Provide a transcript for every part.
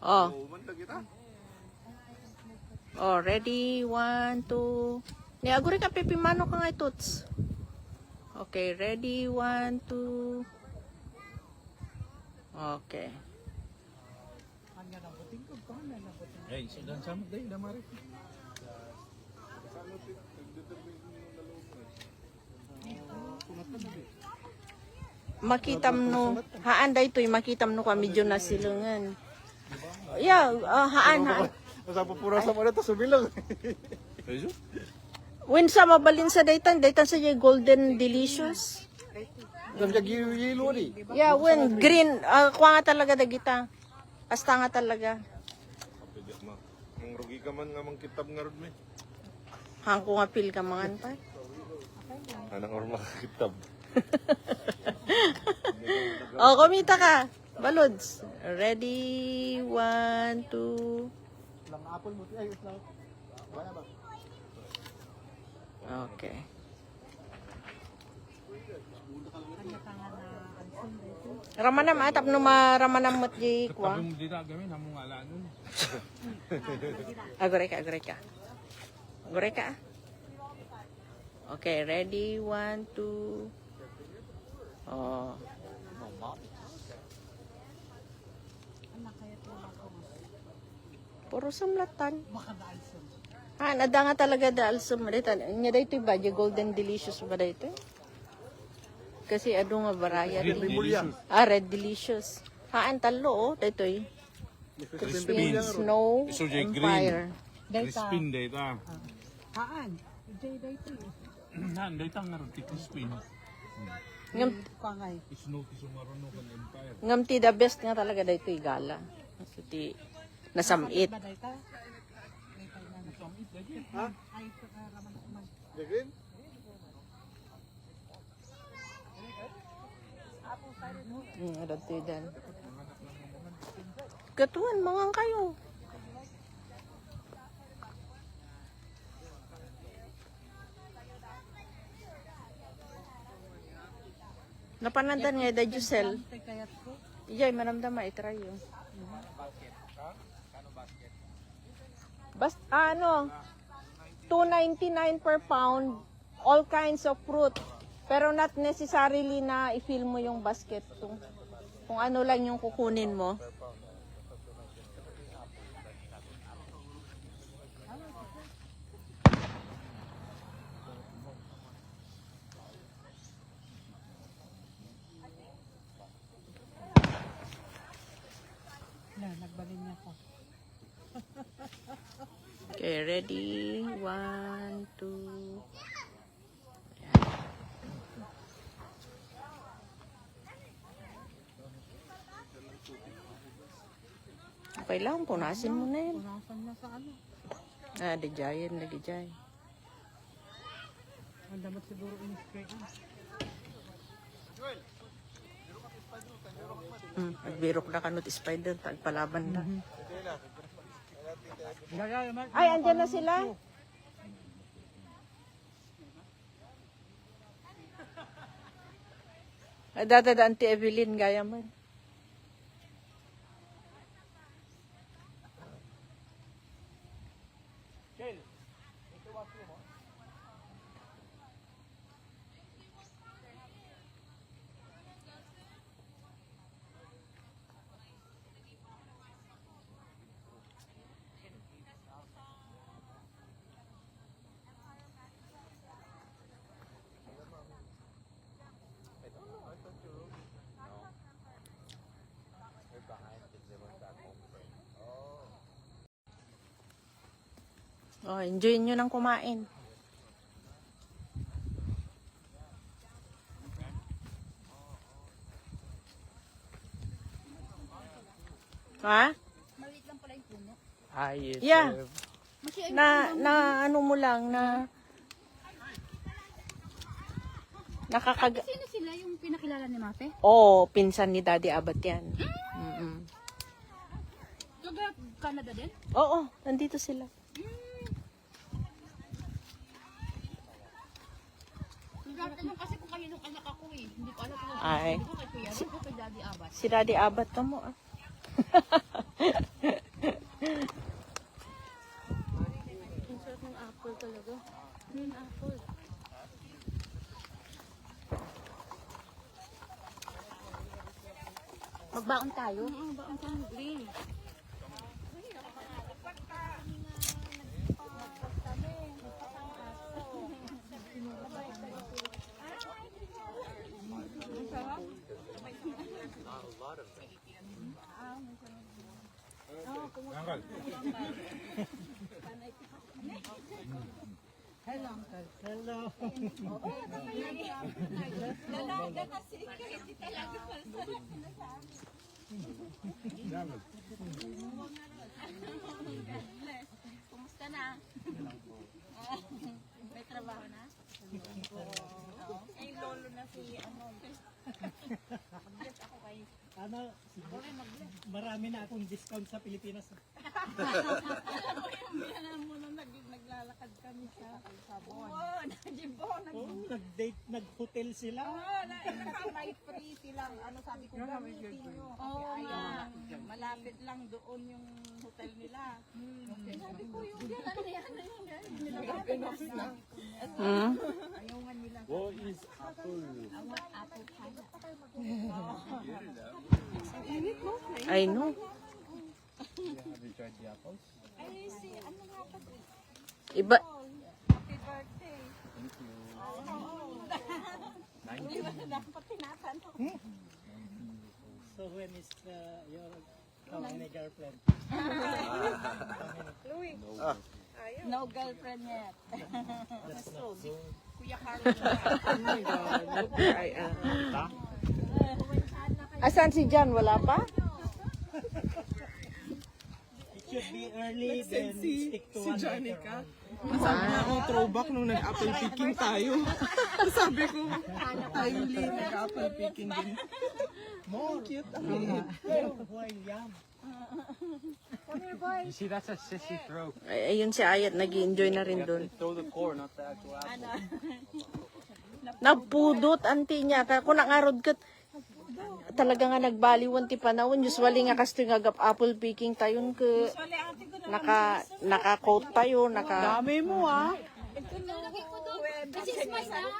Oh. Oh, ready? 1, 2. Ni aguri ka pipimano ka nga ituts. Okay, ready? 1, 2. Okay. Hey, sudan samot day, damari. Makitam no, haan da ito'y makitam no ka medyo nasilungan. Yeah, haan. Nasa pupura sa mga ito, sumilang. When sa mabalin sa daytan sa golden delicious. Dan ka yelo ni. Yeah, when green, kuha nga talaga dagita. Hasta nga talaga. Ang rugi ka man nga mang kitab nga rod me. Hang ko nga pil ka mangan pa. Anang orma kitab. Oh, kumita ka. Balods. Ready? 1, 2. Lang apple mo ay lang. Wala ba? Okay. Ramanam atap no ramanam mat di kwa. Tapi mo dito gamin among alanon. Agore ka. Agore ka. Okay, ready? 1, 2. Oh. Puro samlatan. Ada nga talaga da alsum. Nya dito ba? Golden delicious ba dito? Kasi ado nga variety. Red delicious. Haan talo oh. Dito eh. Crispy snow on fire. Crispin data. Haan. Jay dito. Nan data nga rod crispin. Ngam, Kangay. Isno ti sumarono kan empire. ngam ti the best nga talaga dito eh gala. Kasi ti nasamit. Ba dito? Ha? Ay, raman ko man. Dagin? Ada ti dan. Katuan mangang kayo. Napanandan nga da Jusel. Kayat ko. Iyay, manamdama, itry yun. Basta, ano, $2.99 per pound, all kinds of fruit. Pero not necessarily na i-fill mo yung basket. Kung ano lang yung kukunin mo. Nagbalin niya ko. Okay, ready? 1, 2. Okay lang, punasin mo na yun. Punasan niya sa ano. Di giant, lagi giant. Ang damat siguro in-spray. Nagbirok na kanot spider, tagpalaban na. Gaya, Ay, andyan na sila. Dadadaan ti Evelyn, gaya man. Oh, enjoy nyo nang kumain. Ha? Maliit lang pala yung puno. Yes. Yeah. Na ano mo lang na nakakag... Sino sila yung pinakilala ni Mape? Oh, pinsan ni Daddy Abat yan. Mm-mm. Taga Canada din? Oo, nandito sila. Nagtatanong kasi kung kayo nung anak ako eh. Hindi ko alam kung Ay. hindi ko kay Kuya Ron o kay Daddy Abat. Si Daddy Abat ka mo ah. Ang sarap ng apple talaga. Green apple. Magbaon tayo. Baon kang green. Kumusta na? May trabaho na? Ay, lolo na si ano. Mag-bless ako kayo. Ano, marami na akong discount sa Pilipinas. Alam mo nung naglalakad kami sa Sabon. Oo, nag-jibon. Nag-date, nag-hotel sila. May free silang, ano sabi ko, gamitin nyo. Oo nga. Malapit lang doon yung hotel nila. Sabi ko, yung yan, ano yan, ano yan. Nilagay na. Hmm? Ayawan nila. What is apple? Apple pie. I know. Have you tried the apples? Ay, si, ano nga pa? Iba, Happy birthday. Thank you. Hindi ba dapat tinatanong? So when is your how many girlfriend? No girlfriend yet. That's not so. Kuya Carlos. asan si John? Wala pa? It should be early then stick to one later on. Sabi niya, oh, throwback nung nag-apple picking tayo. Sabi ko, timely, nag-apple picking din. More cute. While young. You see, that's a sissy throw. Ay, ayun si Ayat, nag-enjoy na rin doon. Throw the core, not the actual apple. Napudot, anti niya. Kaya kung nangarod ka, talaga nga nagbaliwan ti panahon. Usually nga kasi nga apple picking tayo. Naka-coat tayo. Dami mo ah. Kasi smile na.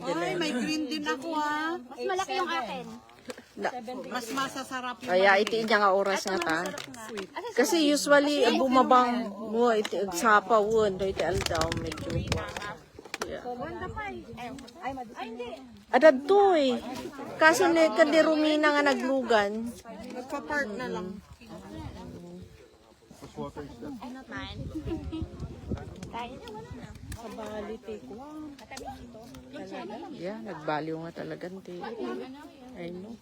Ay, may green din ako ah. Mas malaki yung akin. Mas masasarap yung Kaya itiin niya nga oras nga ta. Kasi usually, bumabang mo, iti sapawan. Iti aldaw, medyo. Yeah. Adad to eh. Kaso kandi rumina nga naglugan. nagpa-park na lang. Yeah, nagbaliw nga talaga. I know.